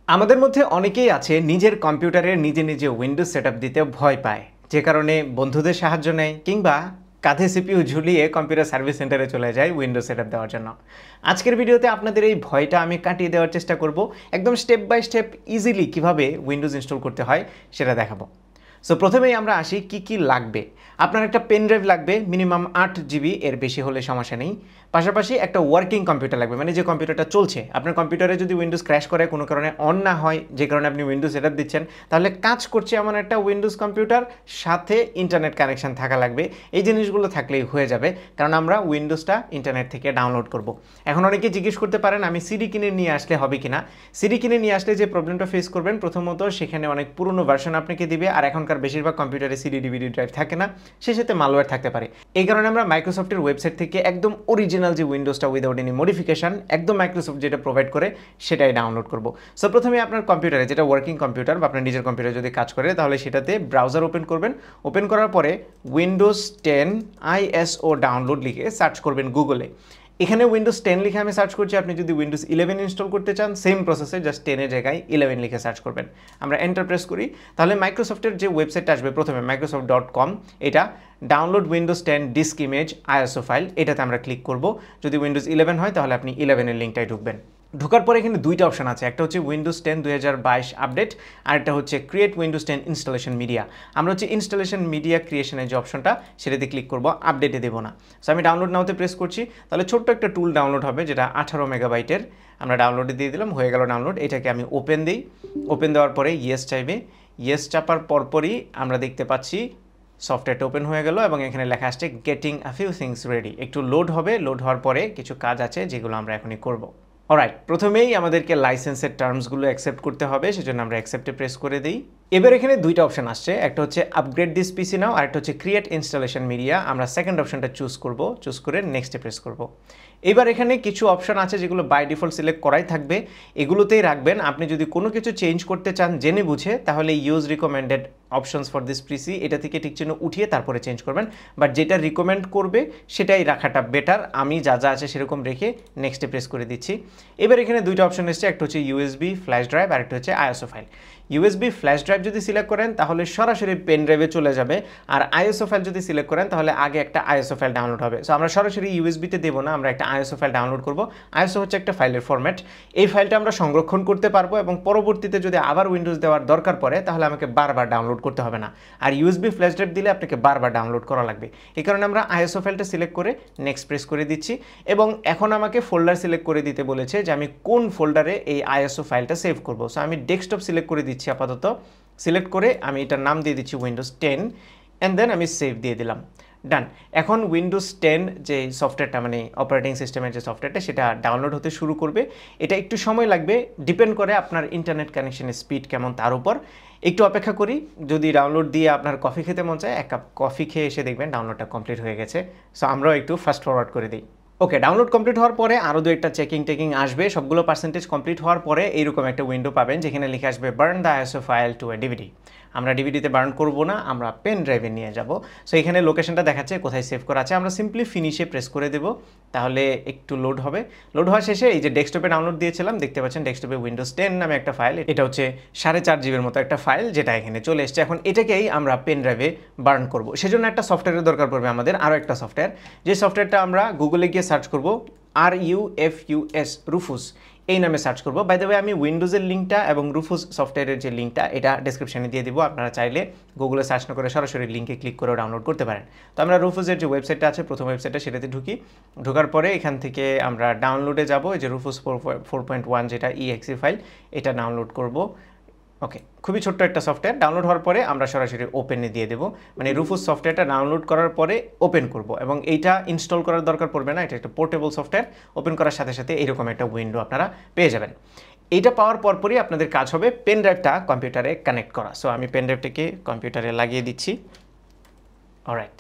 আমাদের মধ্যে অনেকেই আছে নিজের কম্পিউটারে নিজে উইন্ডোজ সেটআপ দিতে ভয় পায়, যে কারণে বন্ধুদের সাহায্য নেয় কিংবা কাঁধে সিপিইউ ঝুলিয়ে কম্পিউটার সার্ভিস সেন্টারে চলে যায় উইন্ডোজ সেটআপ দেওয়ার জন্য। আজকের ভিডিওতে আপনাদের এই ভয়টা আমি কাটিয়ে দেওয়ার চেষ্টা করব। একদম স্টেপ বাই স্টেপ ইজিলি কিভাবে উইন্ডোজ ইনস্টল করতে হয় সেটা দেখাবো। সো প্রথমেই আমরা আসি কি লাগবে। আপনার একটা পেন ড্রাইভ লাগবে, মিনিমাম 8 GB, এর বেশি হলে সমস্যা নেই। পাশাপাশি একটা ওয়ার্কিং কম্পিউটার লাগবে, মানে যে কম্পিউটারটা চলছে। আপনার কম্পিউটারে যদি উইন্ডোজ ক্র্যাশ করে, কোনো কারণে অন না হয়, যে কারণে আপনি উইন্ডোজ সেটআপ দিচ্ছেন, তাহলে কাজ করছে এমন একটা উইন্ডোজ কম্পিউটার, সাথে ইন্টারনেট কানেকশন থাকা লাগবে। এই জিনিসগুলো থাকলেই হয়ে যাবে, কারণ আমরা উইন্ডোজটা ইন্টারনেট থেকে ডাউনলোড করব। এখন অনেকে জিজ্ঞেস করতে পারেন আমি সিডি কিনে নিয়ে আসলে হবে কিনা। সিডি কিনে নিয়ে আসলে যে প্রবলেমটা ফেস করবেন, প্রথমত সেখানে অনেক পুরনো ভার্সন আপনাকে দিবে, আর এখনকার বেশিরভাগ কম্পিউটারে সিডি ডিভিডি ড্রাইভ থাকে না, সেই সাথে মালওয়্যার থাকতে পারে। এই কারণে আমরা মাইক্রোসফটের ওয়েবসাইট থেকে একদম অরিজিনাল যে উইন্ডোজটা উইদাউট এনি মডিফিকেশন, একদম মাইক্রোসফট যেটা প্রোভাইড করে সেটাই ডাউনলোড করব। সো প্রথমে আপনার কম্পিউটারে, যেটা ওয়ার্কিং কম্পিউটার বা আপনার নিজের কম্পিউটারে যদি কাজ করে, তাহলে সেটাতে ব্রাউজার ওপেন করবেন। ওপেন করার পরে উইন্ডোজ 10 ISO ডাউনলোড লিখে সার্চ করবেন গুগলে। এখানে উইন্ডোজ 10 লিখে আমি সার্চ করছি। আপনি যদি উইন্ডোজ 11 ইনস্টল করতে চান, সেম প্রসেসে জাস্ট 10 এর জায়গায় 11 লিখে সার্চ করবেন। আমরা এন্টার প্রেস করি, তাহলে মাইক্রোসফটের যে ওয়েবসাইটটা আসবে প্রথমে microsoft.com, এটা download Windows 10 disk image ISO file, এটাতে আমরা ক্লিক করব। যদি উইন্ডোজ 11 হয় তাহলে আপনি 11 এর লিঙ্কটাই ঢুকবেন। ঢোকার পরে এখানে দুইটা অপশন আছে, একটা হচ্ছে উইন্ডোজ 10 2022 আপডেট, আর একটা হচ্ছে ক্রিয়েট উইন্ডোজ 10 ইনস্টলেশন মিডিয়া। আমরা হচ্ছে ইনস্টলেশন মিডিয়া ক্রিয়েশনের যে অপশনটা, সেটাতে ক্লিক করব, আপডেটে দেবো না। সো আমি ডাউনলোড নাওতে প্রেস করছি, তাহলে ছোট্ট একটা টুল ডাউনলোড হবে, যেটা 18 মেগাবাইটের। আমরা ডাউনলোডে দিয়ে দিলাম, হয়ে গেল ডাউনলোড। এটাকে আমি ওপেন দিই। ওপেন দেওয়ার পরে ইয়েস চাইবে, ইয়েস চাপার পরপরই আমরা দেখতে পাচ্ছি সফটওয়্যারটা ওপেন হয়ে গেল এবং এখানে লেখা আসছে getting a few things ready. একটু লোড হবে, লোড হওয়ার পরে কিছু কাজ আছে যেগুলো আমরা এখনই করব। অলরাইট, প্রথমেই আমাদেরকে লাইসেন্সের টার্মসগুলো অ্যাকসেপ্ট করতে হবে, সেজন্য আমরা অ্যাকসেপ্টে প্রেস করে দিই। এবার এখানে দুইটা অপশন আসছে, একটা হচ্ছে আপগ্রেড দিস পিসি নাও, আর একটা হচ্ছে ক্রিয়েট ইনস্টলেশন মিডিয়া। আমরা সেকেন্ড অপশনটা চুজ করব, চুজ করে নেক্সটে প্রেস করব। এবার এখানে কিছু অপশন আছে যেগুলো বাই ডিফল্ট সিলেক্ট করাই থাকবে, এগুলোতেই রাখবেন। আপনি যদি কোনো কিছু চেঞ্জ করতে চান জেনে বুঝে, তাহলে use recommended options for this পিসি, এটা থেকে টিক চিহ্ন উঠিয়ে তারপরে চেঞ্জ করবেন। বাট যেটা রিকমেন্ড করবে সেটাই রাখাটা বেটার। আমি যা যা আছে সেরকম রেখে নেক্সটে প্রেস করে দিচ্ছি। এবার এখানে দুইটা অপশন এসছে, একটা হচ্ছে ইউএসবি ফ্ল্যাশ ড্রাইভ, আর একটা হচ্ছে ISO file. USB flash drive যদি সিলেক্ট করেন তাহলে সরাসরি পেন ড্রাইভে চলে যাবে, আর ISO ফাইল যদি সিলেক্ট করেন তাহলে আগে একটা ISO ফাইল ডাউনলোড হবে। সো আমরা সরাসরি ইউএসবিতে দেবো না, আমরা একটা ISO ফাইল ডাউনলোড করব। ISO হচ্ছে একটা ফাইলের ফরম্যাট। এই ফাইলটা আমরা সংরক্ষণ করতে পারবো এবং পরবর্তীতে যদি আবার উইন্ডোজ দেওয়ার দরকার পড়ে তাহলে আমাকে বারবার ডাউনলোড করতে হবে না। আর ইউএসবি ফ্ল্যাশ ড্রাইভ দিলে আপনাকে বারবার ডাউনলোড করা লাগবে। এই কারণে আমরা ISO ফাইলটা সিলেক্ট করে নেক্সট প্রেস করে দিচ্ছি। এবং এখন আমাকে ফোল্ডার সিলেক্ট করে দিতে বলেছে যে আমি কোন ফোল্ডারে এই ISO ফাইলটা সেভ করব। সো আমি ডেস্কটপ সিলেক্ট করে দিচ্ছি আপাতত। সিলেক্ট করে আমি এটার নাম দিয়ে দিচ্ছি উইন্ডোজ 10, অ্যান্ড দেন আমি সেভ দিয়ে দিলাম। ডান। এখন উইন্ডোজ 10 যে সফটওয়্যারটা, মানে অপারেটিং সিস্টেমের যে সফটওয়্যারটা, সেটা ডাউনলোড হতে শুরু করবে। এটা একটু সময় লাগবে, ডিপেন্ড করে আপনার ইন্টারনেট কানেকশনের স্পিড কেমন তার উপর। একটু অপেক্ষা করি, যদি ডাউনলোড দিয়ে আপনার কফি খেতে মন চায়, এক কাপ কফি খেয়ে এসে দেখবেন ডাউনলোডটা কমপ্লিট হয়ে গেছে। সো আমরাও একটু ফাস্ট ফরওয়ার্ড করে দিই। ওকে, ডাউনলোড কমপ্লিট হওয়ার পরে আরও দু একটা চেকিং আসবে। সবগুলো পার্সেন্টেজ কমপ্লিট হওয়ার পরে এইরকম একটা উইন্ডো পাবেন, যেখানে লিখে আসবে burn the ISO file to a DVD. আমরা ডিভিডিতে বার্ন করব না, আমরা পেন ড্রাইভে নিয়ে যাব। সো এখানে লোকেশনটা দেখাচ্ছে কোথায় সেভ করা আছে, আমরা সিম্পলি ফিনিশে প্রেস করে দেব। তাহলে একটু লোড হবে। লোড হওয়া শেষে এই যে ডেস্কটপে ডাউনলোড দিয়েছিলাম, দেখতে পাচ্ছেন ডেস্কটপে উইন্ডোজ 10 নামে একটা ফাইল, এটা হচ্ছে 4.5 GB মতো একটা ফাইল, যেটা এখানে চলে এসছে। এখন এটাকেই আমরা পেন ড্রাইভে বার্ন করব। সেজন্য একটা সফটওয়্যারের দরকার পড়বে আমাদের, আরও একটা সফটওয়্যার। যে সফটওয়্যারটা আমরা গুগলে গিয়ে সার্চ করব, RUFUS, রুফুস, এই নামে সার্চ করব। বাই দ্য ওয়ে, আমি উইন্ডোজের লিঙ্কটা এবং রুফুস সফটওয়্যারের যে লিঙ্কটা, এটা ডেসক্রিপশনে দিয়ে দিব। আপনারা চাইলে গুগলে সার্চ না করে সরাসরি লিঙ্কে ক্লিক করে ডাউনলোড করতে পারেন। তো আমরা রুফুসের যে ওয়েবসাইটটা আছে, প্রথম ওয়েবসাইটটা, সেটাতে ঢুকি। ঢোকার পরে এখান থেকে আমরা ডাউনলোডে যাব। এই যে রুফুস 4.1 যেটা EXE ফাইল, এটা ডাউনলোড করব। ওকে, খুবই ছোট্ট একটা সফটওয়্যার। ডাউনলোড হওয়ার পরে আমরা সরাসরি ওপেনে দিয়ে দেবো, মানে রুফুস সফটওয়্যারটা ডাউনলোড করার পরে ওপেন করব। এবং এইটা ইনস্টল করার দরকার পড়বে না, এটা একটা পোর্টেবল সফটওয়্যার। ওপেন করার সাথে সাথে এরকম একটা উইন্ডো আপনারা পেয়ে যাবেন। এইটা পাওয়ার পরপরই আপনাদের কাজ হবে পেন ড্রাইভটা কম্পিউটারে কানেক্ট করা। সো আমি পেন ড্রাইভটাকে কম্পিউটারে লাগিয়ে দিচ্ছি। অলরাইট,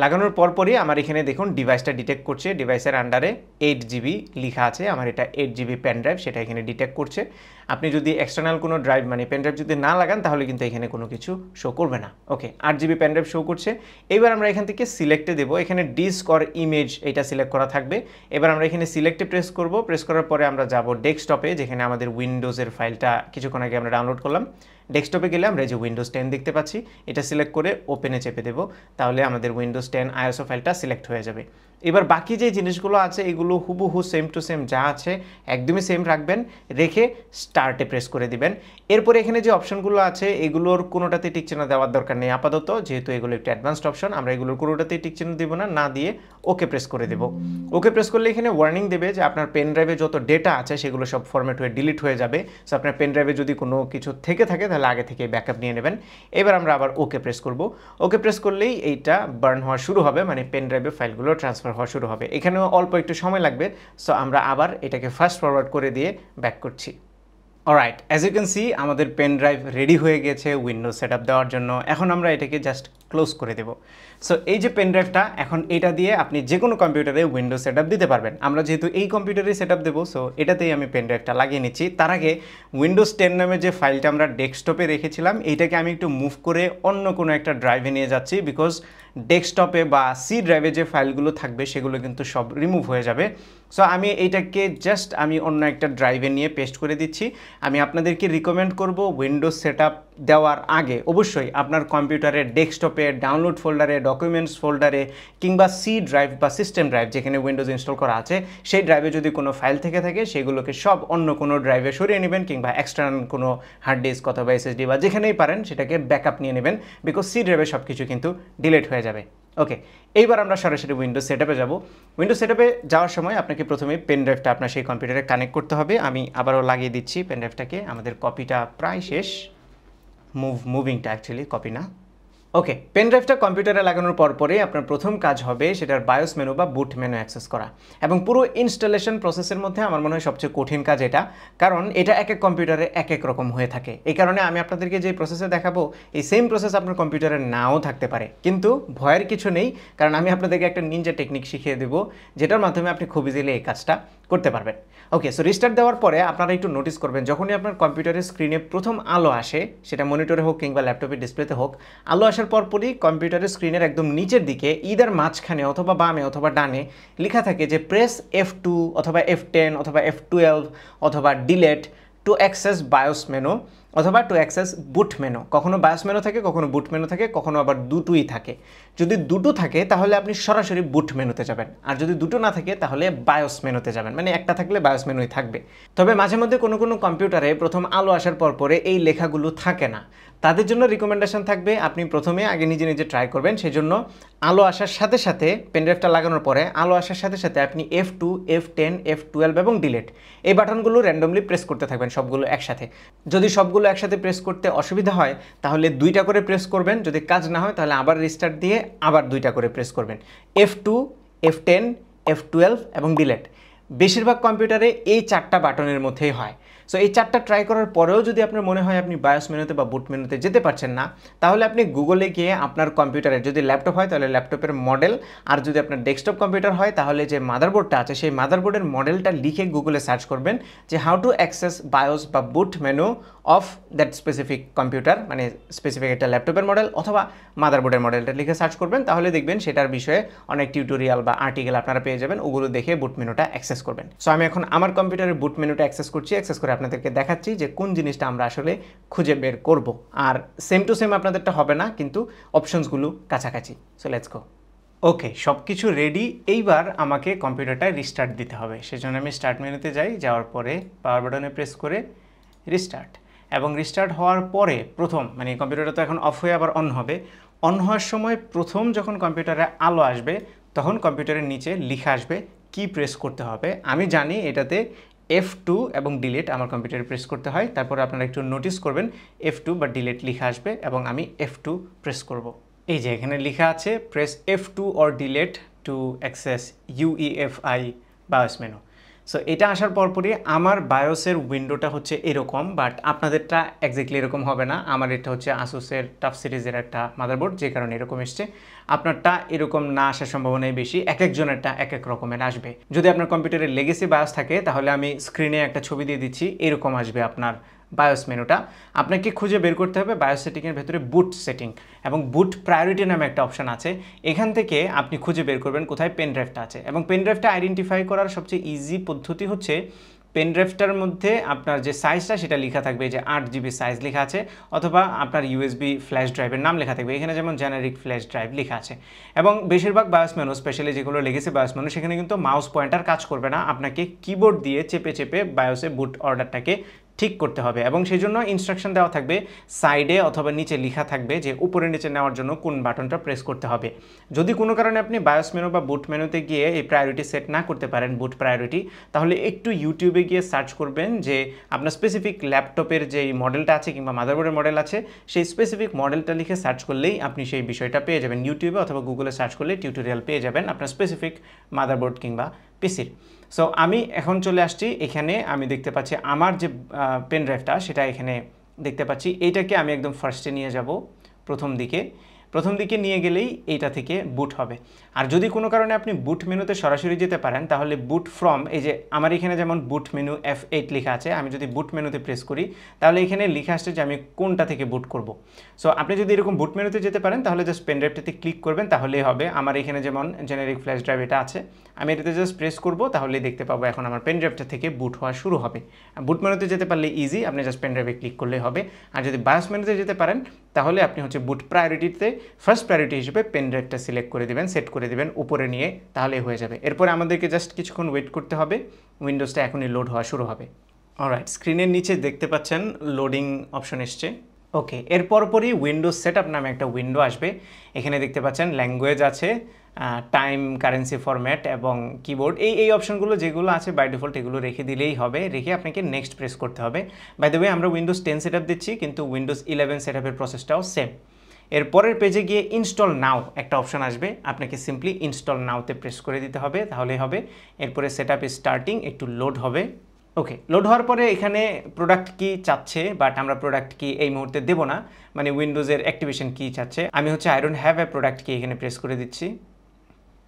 লাগানোর পরপরই আমার এখানে দেখুন ডিভাইসটা ডিটেক্ট করছে, ডিভাইসের আন্ডারে 8 GB লেখা আছে, আমার এটা 8 GB পেন ড্রাইভ, সেটা এখানে ডিটেক্ট করছে। আপনি যদি এক্সটার্নাল কোনো ড্রাইভ মানে পেন ড্রাইভ যদি না লাগান তাহলে কিন্তু এখানে কোনো কিছু শো করবে না। ওকে, 8 GB পেন ড্রাইভ শো করছে। এবার আমরা এখান থেকে সিলেক্টে দেবো, এখানে ডিস্ক অর ইমেজ এটা সিলেক্ট করা থাকবে। এবার আমরা এখানে সিলেক্টে প্রেস করব, প্রেস করার পরে আমরা যাব ডেস্কটপে, যেখানে আমাদের উইন্ডোজের ফাইলটা কিছুক্ষণ আগে আমরা ডাউনলোড করলাম। ডেস্কটপে গেলে আমরা এই যে উইন্ডোজ 10 দেখতে পাচ্ছি, এটা সিলেক্ট করে ওপেনে চেপে দেবো, তাহলে আমাদের উইন্ডোজ 10 আইএসও ফাইলটা সিলেক্ট হয়ে যাবে। এবার বাকি যে জিনিসগুলো আছে এগুলো হুবহু সেম টু সেম যা আছে একদমই সেম রাখবেন, রেখে স্টার্টে প্রেস করে দিবেন। এরপরে এখানে যে অপশনগুলো আছে এগুলোর কোনোটাতে টিক চিহ্ন দেওয়ার দরকার নেই আপাতত, যেহেতু এগুলো একটু অ্যাডভান্সড অপশন, আমরা এগুলোর কোনোটাতেই টিক চিহ্ন দিব না, না দিয়ে ওকে প্রেস করে দেব। ওকে প্রেস করলে এখানে ওয়ার্নিং দেবে যে আপনার পেন ড্রাইভে যত ডেটা আছে সেগুলো সব ফরম্যাট হয়ে ডিলিট হয়ে যাবে। সো আপনার পেন ড্রাইভে যদি কোনো কিছু থেকে থাকে তাহলে আগে থেকে ব্যাকআপ নিয়ে নেবেন। এবার আমরা আবার ওকে প্রেস করব। ওকে প্রেস করলেই এইটা বার্ন হওয়া শুরু হবে, মানে পেন ড্রাইভে ফাইলগুলো ট্রান্সফার হওয়া শুরু হবে। এখানেও অল্প একটু সময় লাগবে, সো আমরা আবার এটাকে ফাস্ট ফরওয়ার্ড করে দিয়ে ব্যাক করছি। Alright, as you can see আমাদের পেন ড্রাইভ রেডি হয়ে গেছে উইন্ডোজ সেটআপ দেওয়ার জন্য। এখন আমরা এটাকে জাস্ট ক্লোজ করে দেব। সো এই যে পেন ড্রাইভটা, এখন এটা দিয়ে আপনি যে কোনো কম্পিউটারে উইন্ডোজ সেটআপ দিতে পারবেন। আমরা যেহেতু এই কম্পিউটারে সেটআপ দেবো, সো এটাতেই আমি পেন ড্রাইভটা লাগিয়ে নিচ্ছি। তার আগে উইন্ডোজ 10 নামে যে ফাইলটা আমরা ডেস্কটপে রেখেছিলাম এইটাকে আমি একটু মুভ করে অন্য কোনো একটা ড্রাইভে নিয়ে যাচ্ছি, বিকজ ডেস্কটপে বা সি ড্রাইভে যে ফাইলগুলো থাকবে সেগুলো কিন্তু সব রিমুভ হয়ে যাবে। সো আমি এইটাকে জাস্ট আমি অন্য একটা ড্রাইভে নিয়ে পেস্ট করে দিচ্ছি। আমি আপনাদেরকে রিকমেন্ড করব উইন্ডোজ সেটআপ দেওয়ার আগে অবশ্যই আপনার কম্পিউটারে ডেস্কটপে ডাউনলোড ফোল্ডারে, ডকুমেন্টস ফোল্ডারে কিংবা সি ড্রাইভ বা সিস্টেম ড্রাইভ যেখানে উইন্ডোজ ইনস্টল করা আছে সেই ড্রাইভে যদি কোনো ফাইল থেকে থাকে সেগুলোকে সব অন্য কোনো ড্রাইভে সরিয়ে নেবেন, কিংবা এক্সটার্নাল কোনো হার্ড ডিস্ক অথবা এসএসডি বা যেখানেই পারেন সেটাকে ব্যাকআপ নিয়ে নেবেন, বিকজ সি ড্রাইভে সব কিছু কিন্তু ডিলিট হয়ে যাবে। ওকে, এইবার আমরা সরাসরি উইন্ডোজ সেটআপে যাব। উইন্ডোজ সেটআপে যাওয়ার সময় আপনাকে প্রথমে পেন ড্রাইভটা আপনার সেই কম্পিউটারে কানেক্ট করতে হবে। আমি আবারও লাগিয়ে দিচ্ছি পেন ড্রাইভটাকে, আমাদের কপিটা প্রায় শেষ, মুভিংটা অ্যাকচুয়ালি কপি না। ওকে, পেন ড্রাইভটা কম্পিউটারে লাগানোর পরে আপনার প্রথম কাজ হবে সেটার বায়োস মেনু বা বুট মেনু অ্যাক্সেস করা, এবং পুরো ইনস্টলেশন প্রসেসের মধ্যে আমার মনে হয় সবচেয়ে কঠিন কাজ এটা, কারণ এটা এক এক কম্পিউটারে এক এক রকম হয়ে থাকে। এই কারণে আমি আপনাদেরকে যে প্রসেসে দেখাবো এই সেম প্রসেস আপনার কম্পিউটারে নাও থাকতে পারে, কিন্তু ভয়ের কিছু নেই, কারণ আমি আপনাদেরকে একটা নিনজা টেকনিক শিখিয়ে দেবো যেটার মাধ্যমে আপনি খুব ইজিলি এই কাজটা করতে পারবেন। ওকে, সো রিস্টার্ট দেওয়ার পরে আপনারা একটু নোটিস করবেন যখনই আপনার কম্পিউটারের স্ক্রিনে প্রথম আলো আসে, সেটা মনিটরে হোক কিংবা ল্যাপটপের ডিসপ্লেতে হোক, আলো আসার পরই কম্পিউটারের স্ক্রিনের একদম নিচের দিকে ইদার মাঝখানে অথবা বামে অথবা ডানে লেখা থাকে যে প্রেস F2 অথবা F10 অথবা F12 অথবা delete to access BIOS menu অথবা টু অ্যাক্সেস বুট মেনু। কখনো বায়োস মেনু থাকে, কখনো বুট মেনু থাকে, কখনো আবার দুটোই থাকে। যদি দুটো থাকে তাহলে আপনি সরাসরি বুট মেনুতে যাবেন, আর যদি দুটো না থাকে তাহলে বায়োস মেনুতে যাবেন, মানে একটা থাকলে বায়োস মেনুই থাকবে। তবে মাঝে মধ্যে কোনো কোনো কম্পিউটারে প্রথম আলো আসার পরে এই লেখাগুলো থাকে না, তাদের জন্য রিকমেন্ডেশন থাকবে আপনি প্রথমে আগে নিজে নিজে ট্রাই করবেন। সেজন্য আলো আসার সাথে সাথে পেনড্রাইভটা লাগানোর পরে আলো আসার সাথে সাথে আপনি F2, F10, F12 এবং ডিলেট এই বাটনগুলো র্যান্ডমলি প্রেস করতে থাকবেন সবগুলো একসাথে। যদি সবগুলো একসাথে প্রেস করতে অসুবিধা হয় তাহলে দুইটা করে প্রেস করবেন, যদি কাজ না হয় তাহলে আবার রিস্টার্ট দিয়ে আবার দুইটা করে প্রেস করবেন। F2, F10, F12 এবং ডিলেট বেশিরভাগ কম্পিউটারে এই চারটা বাটনের মধ্যেই হয়। সো এই চারটা ট্রাই করার পরেও যদি আপনার মনে হয় আপনি বায়োস মেনুতে বা বুট মেনুতে যেতে পারছেন না, তাহলে আপনি গুগলে গিয়ে আপনার কম্পিউটারের, যদি ল্যাপটপ হয় তাহলে ল্যাপটপের মডেল, আর যদি আপনার ডেস্কটপ কম্পিউটার হয় তাহলে যে মাদারবোর্ডটা আছে সেই মাদারবোর্ডের মডেলটা লিখে গুগলে সার্চ করবেন যে হাউ টু অ্যাক্সেস বায়োস বা boot menu of that specific computer, মানে স্পেসিফিক একটা ল্যাপটপের মডেল অথবা মাদারবোর্ডের মডেলটা লিখে সার্চ করবেন, তাহলে দেখবেন সেটার বিষয়ে অনেক টিউটোরিয়াল বা আর্টিকেল আপনারা পেয়ে যাবেন, ওগুলো দেখে বুট মেনুটা অ্যাক্সেস করবেন। সো আমি এখন আমার কম্পিউটারের বুট মেনুটা অ্যাক্সেস করছি, অ্যাক্সেস করে আপনাদেরকে দেখাচ্ছি যে কোন জিনিসটা আমরা আসলে খুঁজে বের করব। আর সেম টু সেম আপনাদেরটা হবে না, কিন্তু অপশনসগুলো কাছাকাছি। So let's go. ওকে, সব কিছু রেডি। এইবার আমাকে কম্পিউটারটা রিস্টার্ট দিতে হবে, সেজন্য আমি স্টার্ট মেনুতে যাই, যাওয়ার পরে পাওয়ার বাটনে প্রেস করে রিস্টার্ট, এবং রিস্টার্ট হওয়ার পরে প্রথম, মানে কম্পিউটারটা তো এখন অফ হয়ে আবার অন হবে, অন হওয়ার সময় প্রথম যখন কম্পিউটারে আলো আসবে তখন কম্পিউটারের নিচে লেখা আসবে কি প্রেস করতে হবে। আমি জানি এটাতে F2 এবং ডিলিট আমার কম্পিউটারে প্রেস করতে হয়, তারপর আপনারা একটু নোটিস করবেন F2 বা ডিলিট লেখা আসবে এবং আমি F2 প্রেস করব। এই যে এখানে লেখা আছে press F2 or delete to access UEFI BIOS menu. So এটা আসার পরপরই আমার বায়োসের উইন্ডোটা হচ্ছে এরকম, বাট আপনাদেরটা এক্স্যাক্টলি এরকম হবে না। আমার এটা হচ্ছে আসুসের টাফ সিরিজের একটা মাদারবোর্ড, যে কারণে এরকম এসছে। আপনারটা এরকম না আসার সম্ভাবনাই বেশি, এক একজনেরটা এক এক রকমের আসবে। যদি আপনার কম্পিউটারে লেগেসি বায়োস থাকে তাহলে আমি স্ক্রিনে একটা ছবি দিয়ে দিচ্ছি, এরকম আসবে আপনার বায়োস মেনুটা। আপনাকে খুঁজে বের করতে হবে বায়োস সেটিংয়ের ভেতরে বুট সেটিং এবং বুট প্রায়োরিটি নামে একটা অপশান আছে। এখান থেকে আপনি খুঁজে বের করবেন কোথায় পেন ড্রাইভটা আছে, এবং পেন ড্রাইভটা আইডেন্টিফাই করার সবচেয়ে ইজি পদ্ধতি হচ্ছে পেন ড্রাইভটার মধ্যে আপনার যে সাইজটা সেটা লেখা থাকবে, যে 8 জিবি সাইজ লেখা আছে, অথবা আপনার ইউএসবি ফ্ল্যাশ ড্রাইভের নাম লেখা থাকবে। এখানে যেমন জেনারিক ফ্ল্যাশ ড্রাইভ লেখা আছে। এবং বেশিরভাগ বায়োস মেনু, স্পেশালি যেগুলো লেগেছে বায়োস মেনু, সেখানে কিন্তু মাউস পয়েন্টার কাজ করবে না, আপনাকে কিবোর্ড দিয়ে চেপে চেপে বায়োসে বুট অর্ডারটাকে ঠিক করতে হবে। এবং সেই জন্য ইনস্ট্রাকশন দেওয়া থাকবে, সাইডে অথবা নিচে লেখা থাকবে যে উপরে নিচে নেওয়ার জন্য কোন বাটনটা প্রেস করতে হবে। যদি কোনো কারণে আপনি বায়োস মেনু বা বুট মেনুতে গিয়ে এই প্রায়োরিটি সেট না করতে পারেন, বুট প্রায়োরিটি, তাহলে একটু ইউটিউবে গিয়ে সার্চ করবেন যে আপনার স্পেসিফিক ল্যাপটপের যেই মডেলটা আছে কিংবা মাদারবোর্ডের মডেল আছে, সেই স্পেসিফিক মডেলটা লিখে সার্চ করলেই আপনি সেই বিষয়টা পেয়ে যাবেন। ইউটিউবে অথবা গুগলে সার্চ করলে টিউটোরিয়াল পেয়ে যাবেন আপনার স্পেসিফিক মাদারবোর্ড কিংবা পিসির। সো আমি এখন চলে আসছি এখানে, আমি দেখতে পাচ্ছি আমার যে পেন ড্রাইভটা সেটা এখানে দেখতে পাচ্ছি। এইটাকে আমি একদম ফার্স্টে নিয়ে যাব, প্রথম দিকে নিয়ে গেলেই এইটা থেকে বুট হবে। আর যদি কোনো কারণে আপনি বুট মেনুতে সরাসরি যেতে পারেন, তাহলে বুট ফ্রম, এই যে আমার এখানে যেমন বুট মেনু F8 লেখা আছে, আমি যদি বুট মেনুতে প্রেস করি তাহলে এখানে লেখা আসছে যে আমি কোনটা থেকে বুট করব। সো আপনি যদি এরকম বুট মেনুতে যেতে পারেন তাহলে জাস্ট পেন ড্রাইভটাতে ক্লিক করবেন, তাহলেই হবে। আমার এখানে যেমন জেনারিক ফ্ল্যাশ ড্রাইভ এটা আছে, আমি এটাতে জাস্ট প্রেস করব, তাহলেই দেখতে পাবো এখন আমার পেন ড্রাইভটা থেকে বুট হওয়া শুরু হবে। বুট মেনুতে যেতে পারলে ইজি, আপনি জাস্ট পেন ড্রাইভে ক্লিক করলেই হবে। আর যদি বায়োস মেনুতে যেতে পারেন তাহলে আপনি হচ্ছে বুট প্রায়োরিটিতে ফার্স্ট প্রায়োরিটি হিসেবে পেন ড্রাইভটা সিলেক্ট করে দেবেন, সেট করে দেবেন উপরে নিয়ে, তাহলে হয়ে যাবে। এরপরে আমাদেরকে জাস্ট কিছুক্ষণ ওয়েট করতে হবে, উইন্ডোজটা এখনই লোড হওয়া শুরু হবে। অলরাইট, স্ক্রিনের নিচে দেখতে পাচ্ছেন লোডিং অপশন এসছে। ওকে, এর পরপরই উইন্ডোজ সেটআপ নামে একটা উইন্ডো আসবে। এখানে দেখতে পাচ্ছেন ল্যাঙ্গুয়েজ আছে, টাইম, কারেন্সি ফরম্যাট এবং কিবোর্ড, এই অপশনগুলো যেগুলো আছে বাই ডিফল্ট এগুলো রেখে দিলেই হবে। রেখে আপনাকে নেক্সট প্রেস করতে হবে। বাই দ্য ওয়ে, আমরা উইন্ডোজ 10 সেটআপ দিচ্ছি, কিন্তু উইন্ডোজ 11 সেটআপের প্রসেসটাও সেম। এরপরের পেজে গিয়ে ইনস্টল নাও একটা অপশন আসবে, আপনাকে সিম্পলি ইনস্টল নাওতে প্রেস করে দিতে হবে, তাহলেই হবে। এরপরে সেটআপ ইজ স্টার্টিং, একটু লোড হবে। ওকে, লোড হওয়ার পরে এখানে প্রোডাক্ট কি চাচ্ছে, বাট আমরা প্রোডাক্ট কি এই মুহূর্তে দেবো না, মানে উইন্ডোজের অ্যাক্টিভেশন কি চাচ্ছে। আমি হচ্ছে I don't have a product কি এখানে প্রেস করে দিচ্ছি।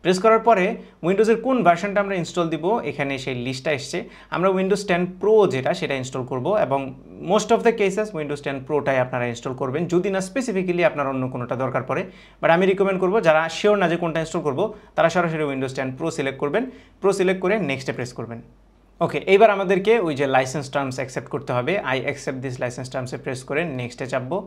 প্রেস করার পরে উইন্ডোজের কোন ভার্সনটা আমরা ইনস্টল দিব এখানে সেই লিস্টটা এসছে। আমরা উইন্ডোজ 10 প্রো যেটা সেটা ইনস্টল করব, এবং most of the cases Windows 10 প্রোটাই আপনারা ইনস্টল করবেন, যদি না স্পেসিফিক্যালি আপনার অন্য কোনোটা দরকার পড়ে। বাট আমি রিকমেন্ড করবো যারা শিওর না যে কোনটা ইনস্টল করবো, তারা সরাসরি উইন্ডোজ 10 প্রো সিলেক্ট করবেন, প্রো সিলেক্ট করে নেক্সটে প্রেস করবেন। ওকে, এইবার আমাদেরকে ওই যে লাইসেন্স টার্মস অ্যাকসেপ্ট করতে হবে, আই অ্যাকসেপ্ট দিস লাইসেন্স টার্মসে প্রেস করে নেক্সটে চাপবো।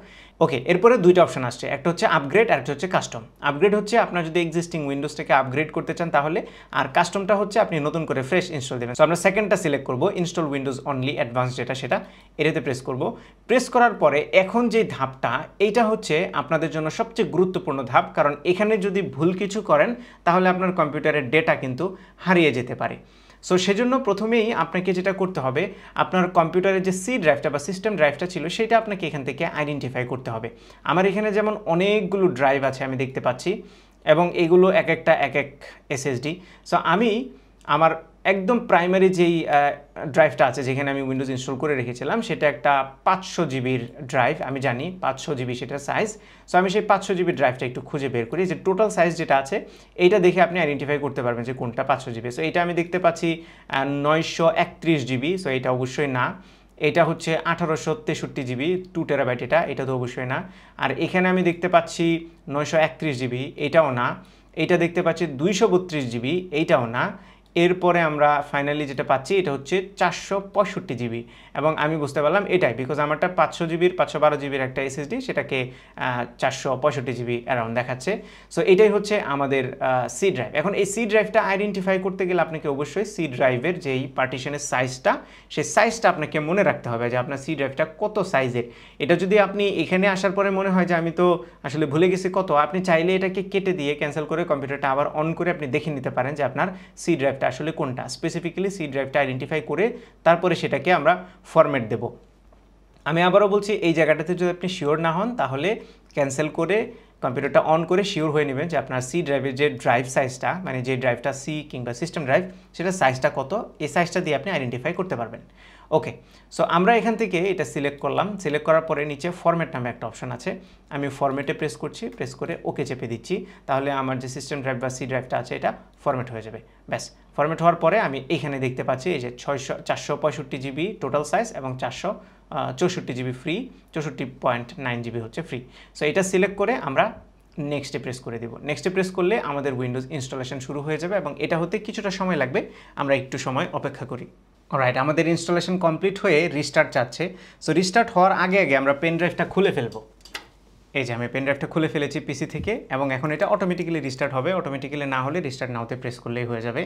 ওকে, এরপরে দুইটা অপশন আসছে, একটা হচ্ছে আপগ্রেড আর একটা হচ্ছে কাস্টম। আপগ্রেড হচ্ছে আপনার যদি এক্সিস্টিং উইন্ডোজটাকে আপগ্রেড করতে চান তাহলে, আর কাস্টমটা হচ্ছে আপনি নতুন করে ফ্রেশ ইনস্টল দেবেন। সো আমরা সেকেন্ডটা সিলেক্ট করবো, ইনস্টল উইন্ডোজ অনলি অ্যাডভান্স যেটা, সেটা এটাতে প্রেস করব। প্রেস করার পরে এখন যে ধাপটা, এইটা হচ্ছে আপনাদের জন্য সবচেয়ে গুরুত্বপূর্ণ ধাপ, কারণ এখানে যদি ভুল কিছু করেন তাহলে আপনার কম্পিউটারের ডেটা কিন্তু হারিয়ে যেতে পারে। সো সেজন্য প্রথমেই আপনাকে যেটা করতে হবে, আপনার কম্পিউটারের যে সি ড্রাইভটা বা সিস্টেম ড্রাইভটা ছিল সেটা আপনাকে এখান থেকে আইডেন্টিফাই করতে হবে। আমার এখানে যেমন অনেকগুলো ড্রাইভ আছে আমি দেখতে পাচ্ছি, এবং এগুলো এক একটা এক এক এসএসডি। সো আমি আমার একদম প্রাইমারি যেই ড্রাইভটা আছে যেখানে আমি উইন্ডোজ ইনস্টল করে রেখেছিলাম, সেটা একটা 500 জিবির ড্রাইভ, আমি জানি 500 জিবি সেটা সাইজ। সো আমি সেই 500 জিবির ড্রাইভটা একটু খুঁজে বের করি, যে টোটাল সাইজ যেটা আছে এইটা দেখে আপনি আইডেন্টিফাই করতে পারবেন যে কোনটা 500 জিবি। সো এটা আমি দেখতে পাচ্ছি 931 জিবি, সো এটা অবশ্যই না। এটা হচ্ছে 1863 জিবি, 2 টেরাবাইট, এটা তো অবশ্যই না। আর এখানে আমি দেখতে পাচ্ছি 931 জিবি, এটাও না। এটা দেখতে পাচ্ছি 232 জিবি, এইটাও না। এরপরে আমরা ফাইনালি যেটা পাচ্ছি এটা হচ্ছে 465 জিবি, এবং আমি বুঝতে পারলাম এটাই, বিকজ আমারটা 500 জিবির 512 জিবির একটা এসএসডি, সেটাকে 465 জিবি অ্যারাউন্ড দেখাচ্ছে। সো এটাই হচ্ছে আমাদের সি ড্রাইভ। এখন এই সি ড্রাইভটা আইডেন্টিফাই করতে গেলে আপনাকে অবশ্যই সি ড্রাইভের যেই পার্টিশনের সাইজটা, সেই সাইজটা আপনাকে মনে রাখতে হবে যে আপনার সি ড্রাইভটা কত সাইজের। এটা যদি আপনি এখানে আসার পরে মনে হয় যে আমি তো আসলে ভুলে গেছি কত, আপনি চাইলে এটাকে কেটে দিয়ে ক্যান্সেল করে কম্পিউটারটা আবার অন করে আপনি দেখে নিতে পারেন যে আপনার সি ড্রাইভ আসলে কোনটা। স্পেসিফিক্যালি সি ড্রাইভটা আইডেন্টিফাই করে তারপরে সেটাকে আমরা ফরম্যাট দেব। আমি আবারও বলছি, এই জায়গাটাতে যদি আপনি শিওর না হন তাহলে ক্যান্সেল করে কম্পিউটারটা অন করে শিওর হয়ে নেবেন যে আপনার সি ড্রাইভের যে ড্রাইভ সাইজটা, মানে যে ড্রাইভটা সি কিংবা সিস্টেম ড্রাইভ, সেটা সাইজটা কত, এই সাইজটা দিয়ে আপনি আইডেন্টিফাই করতে পারবেন। ওকে, সো আমরা এখান থেকে এটা সিলেক্ট করলাম। সিলেক্ট করার পরে নিচে ফরম্যাট নামে একটা অপশন আছে, আমি ফরম্যাটে প্রেস করছি, প্রেস করে ওকে চেপে দিচ্ছি। তাহলে আমার যে সিস্টেম ড্রাইভ বা সি ড্রাইভটা আছে এটা ফরম্যাট হয়ে যাবে। ব্যাস, ফরম্যাট হওয়ার পরে আমি এইখানে দেখতে পাচ্ছি এই যে 465 জিবি টোটাল সাইজ এবং 464 জিবি ফ্রি, 64.9 জিবি হচ্ছে ফ্রি। সো এটা সিলেক্ট করে আমরা নেক্সটে প্রেস করে দেব। নেক্সটে প্রেস করলে আমাদের উইন্ডোজ ইনস্টলেশন শুরু হয়ে যাবে এবং এটা হতে কিছুটা সময় লাগবে, আমরা একটু সময় অপেক্ষা করি। অলরাইট, আমাদের ইনস্টলেশন কমপ্লিট হয়ে রিস্টার্ট চাচ্ছে। সো রিস্টার্ট হওয়ার আগে আগে আমরা পেন ড্রাইভটা খুলে ফেলবো। এই যে আমি পেন ড্রাইভটা খুলে ফেলেছি পিসি থেকে এবং এখন এটা অটোমেটিক্যালি রিস্টার্ট হবে। অটোমেটিক্যালি না হলে রিস্টার্ট নাওতে প্রেস করলেই হয়ে যাবে।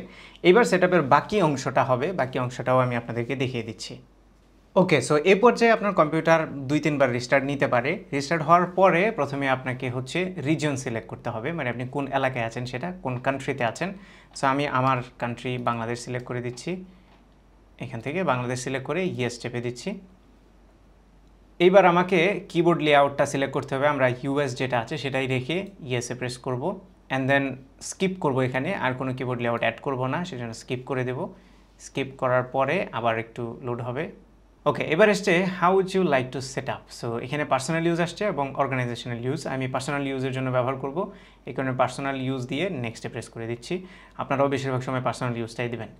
এবার সেটআপের বাকি অংশটা হবে, বাকি অংশটাও আমি আপনাদেরকে দেখিয়ে দিচ্ছি। ওকে, সো এই পর্যায়ে আপনার কম্পিউটার 2-3 বার রিস্টার্ট নিতে পারে। রিস্টার্ট হওয়ার পরে প্রথমে আপনাকে হচ্ছে রিজন সিলেক্ট করতে হবে, মানে আপনি কোন এলাকায় আছেন, সেটা কোন কান্ট্রিতে আছেন। সো আমি আমার কান্ট্রি বাংলাদেশ সিলেক্ট করে দিচ্ছি। এখান থেকে বাংলাদেশ সিলেক্ট করে ইয়েস চেপে দিচ্ছি। এইবার আমাকে কিবোর্ড লেআউটটা সিলেক্ট করতে হবে। আমরা ইউএস যেটা আছে সেটাই রেখে ইয়েসে প্রেস করব অ্যান্ড দেন স্কিপ করব, এখানে আর কোনো কিবোর্ড লেআউট অ্যাড করব না, সেজন্য স্কিপ করে দেব। স্কিপ করার পরে আবার একটু লোড হবে। ওকে, এবার এসছে how would you like to set up. So এখানে পার্সোনাল ইউজ আসছে এবং অর্গানাইজেশনাল ইউজ। আমি পার্সোনাল ইউজের জন্য ব্যবহার করব, এই কারণে পার্সোনাল ইউজ দিয়ে নেক্সটে প্রেস করে দিচ্ছি। আপনারাও বেশিরভাগ সময় পার্সোনাল ইউজটাই দিবেন।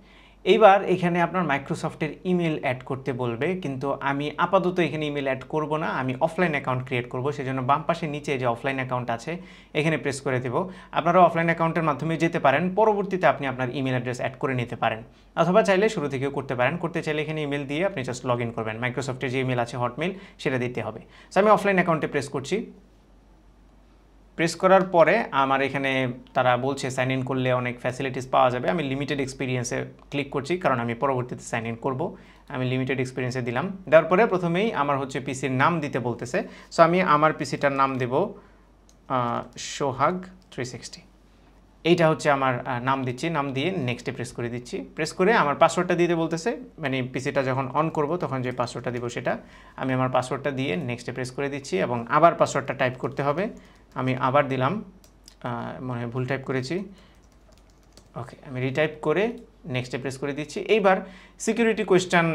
এইবার এখানে আপনার মাইক্রোসফটের ইমেল অ্যাড করতে বলবে, কিন্তু আমি আপাতত এখানে ইমেল অ্যাড করব না, আমি অফলাইন অ্যাকাউন্ট ক্রিয়েট করব। সেজন্য বাম পাশে নিচে যে অফলাইন অ্যাকাউন্ট আছে এখানে প্রেস করে দেব। আপনারা অফলাইন অ্যাকাউন্টের মাধ্যমে যেতে পারেন, পরবর্তীতে আপনি আপনার ইমেল অ্যাড্রেস অ্যাড করে নিতে পারেন, অথবা চাইলে শুরু থেকেও করতে পারেন। করতে চাইলে এখানে ইমেল দিয়ে আপনি জাস্ট লগ ইন করবেন, মাইক্রোসফটের যে ইমেল আছে হটমেল সেটা দিতে হবে। সো আমি অফলাইন অ্যাকাউন্টে প্রেস করছি। প্রেস করার পরে আমার এখানে তারা বলছে সাইন ইন করলে অনেক ফ্যাসিলিটিস পাওয়া যাবে। আমি লিমিটেড এক্সপিরিয়েন্সে ক্লিক করছি, কারণ আমি পরবর্তীতে সাইন ইন করব। আমি লিমিটেড এক্সপিরিয়েন্সে দিলাম। দেওয়ার পরে প্রথমেই আমার হচ্ছে পিসির নাম দিতে বলতেছে। সো আমি আমার পিসিটার নাম দেব সোহাগ 360। এইটা হচ্ছে আমার নাম দিচ্ছি, নাম দিয়ে নেক্সটে প্রেস করে দিচ্ছি। প্রেস করে আমার পাসওয়ার্ডটা দিতে বলতেছে, মানে পিসিটা যখন অন করব তখন যে পাসওয়ার্ডটা দিব সেটা। আমি আমার পাসওয়ার্ডটা দিয়ে নেক্সটে প্রেস করে দিচ্ছি এবং আবার পাসওয়ার্ডটা টাইপ করতে হবে। আমি আবার দিলাম, মনে হয় ভুল টাইপ করেছি। ওকে, আমি রিটাইপ করে নেক্সটে প্রেস করে দিচ্ছি। এইবার সিকিউরিটি কোয়েশ্চেন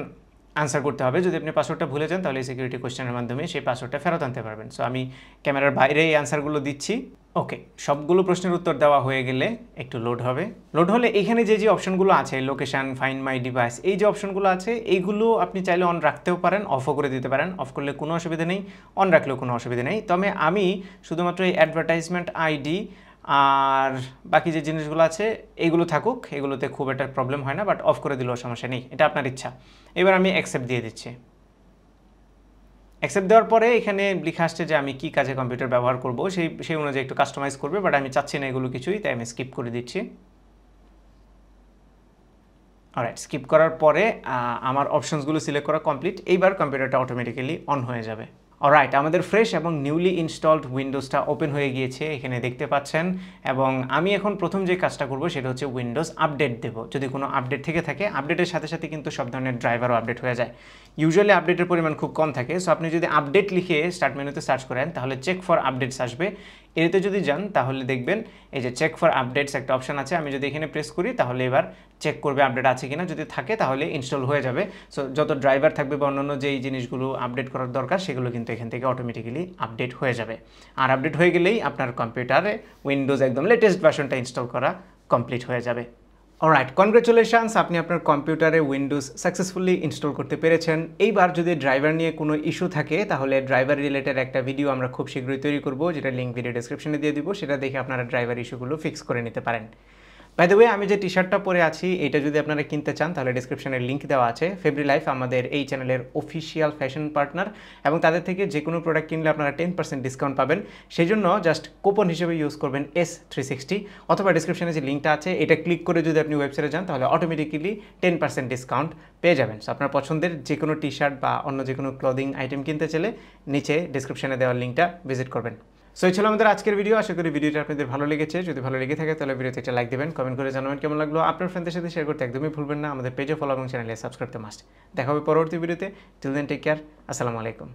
আনসার করতে হবে। যদি আপনি পাসওয়ার্ডটা ভুলে যান তাহলে সিকিউরিটি কোয়েশ্চেনের মাধ্যমে সেই পাসওয়ার্ডটা ফেরত আনতে পারবেন। সো আমি ক্যামেরার বাইরে এই আনসারগুলো দিচ্ছি। ওকে, সবগুলো প্রশ্নের উত্তর দেওয়া হয়ে গেলে একটু লোড হবে। লোড হলে এখানে যে যে অপশনগুলো আছে, লোকেশান, ফাইন্ড মাই ডিভাইস, এই যে অপশনগুলো আছে এইগুলো আপনি চাইলে অন রাখতেও পারেন, অফও করে দিতে পারেন। অফ করলে কোনো অসুবিধা নেই, অন রাখলেও কোনো অসুবিধা নেই। তবে আমি শুধুমাত্র এই অ্যাডভার্টাইজমেন্ট আইডি আর বাকি যে জিনিসগুলো আছে এইগুলো থাকুক, এগুলোতে খুব একটা প্রবলেম হয় না, বাট অফ করে দিলেও সমস্যা নেই, এটা আপনার ইচ্ছা। এবার আমি অ্যাকসেপ্ট দিয়ে দিচ্ছি। অ্যাকসেপ্ট দেওয়ার পরে এখানে লেখা আসছে যে আমি কী কাজে কম্পিউটার ব্যবহার করব, সেই অনুযায়ী একটু কাস্টমাইজ করবে, বাট আমি চাচ্ছি না এগুলো কিছুই, তাই আমি স্কিপ করে দিচ্ছি। অলরাইট, স্কিপ করার পরে আমার অপশনসগুলো সিলেক্ট করা কমপ্লিট। এইবার কম্পিউটারটা অটোমেটিক্যালি অন হয়ে যাবে। অলরাইট, আমাদের ফ্রেশ এবং নিউলি ইনস্টলড উইন্ডোজটা ওপেন হয়ে গিয়েছে, এখানে দেখতে পাচ্ছেন। এবং আমি এখন প্রথম যে কাজটা করব সেটা হচ্ছে উইন্ডোজ আপডেট দেব। যদি কোনো আপডেট থেকে থাকে, আপডেটের সাথে সাথে কিন্তু সব ধরনের ড্রাইভারও আপডেট হয়ে যায়। ইউজুয়ালি আপডেটের পরিমাণ খুব কম থাকে। সো আপনি যদি আপডেট লিখে স্টার্ট মেনুতে সার্চ করেন তাহলে চেক ফর আপডেটস আসবে। এতে যদি যান তাহলে দেখবেন এই যে চেক ফর আপডেটস একটা অপশন আছে। আমি যদি এখানে প্রেস করি তাহলে এবার চেক করবে আপডেট আছে কিনা, যদি থাকে তাহলে ইনস্টল হয়ে যাবে। সো যত ড্রাইভার থাকবে বা অন্যান্য যেই জিনিসগুলো আপডেট করার দরকার সেগুলো কিন্তু এখান থেকে অটোমেটিক্যালি আপডেট হয়ে যাবে। আর আপডেট হয়ে গেলেই আপনার কম্পিউটারে উইন্ডোজ একদম লেটেস্ট ভার্সনটা ইনস্টল করা কমপ্লিট হয়ে যাবে। অলরাইট, কনগ্রেচুলেশনস, আপনি আপনার কম্পিউটারে উইন্ডোজ সাকসেসফুলি ইনস্টল করতে পেরেছেন। এইবার যদি ড্রাইভার নিয়ে কোনো ইস্যু থাকে তাহলে ড্রাইভার রিলেটেড একটা ভিডিও আমরা খুব শীঘ্রই তৈরি করব, যেটা লিঙ্ক ভিডিও ডেসক্রিপশনে দিয়ে দিব। সেটা দেখে আপনারা ড্রাইভার ইস্যুগুলো ফিক্স করে নিতে পারেন। বাই দ্য ওয়ে, আমি যে টি শার্টটা পরে আছি এটা যদি আপনারা কিনতে চান তাহলে ডেসক্রিপশনের লিঙ্ক দেওয়া আছে। ফেব্রিলাইফ আমাদের এই চ্যানেলের অফিসিয়াল ফ্যাশন পার্টনার এবং তাদের থেকে যে কোনো প্রোডাক্ট কিনলে আপনারা 10% ডিসকাউন্ট পাবেন। সেই জন্য জাস্ট কুপন হিসেবে ইউজ করবেন S360, অথবা ডেসক্রিপশনে যে লিঙ্কটা আছে এটা ক্লিক করে যদি আপনি ওয়েবসাইটে যান তাহলে অটোমেটিক্যালি 10% ডিসকাউন্ট পেয়ে যাবেন। সো আপনার পছন্দের যে কোনো টি শার্ট বা অন্য যে কোনো ক্লদিং আইটেম কিনতে চাইলে নিচে ডেসক্রিপশনে দেওয়ার লিঙ্কটা ভিজিট করবেন। সো এই ছিল আমাদের আজকের ভিডিও। আশা করি ভিডিওটা আপনাদের ভালো লেগেছে। যদি ভালো লেগে থাকে তাহলে ভিডিওতে একটা লাইক দেবেন, কমেন্ট করে জানাবেন কেমন লাগলো। আপনার ফ্রেন্ডদের সাথে শেয়ার করতে একদমই ভুলবেন না। আমাদের পেজে ফলো এবং চ্যানেলে সাবস্ক্রাইব করতে মাস্ট। দেখা হবে পরবর্তী ভিডিওতে। Till then take care. আসসালামু আলাইকুম।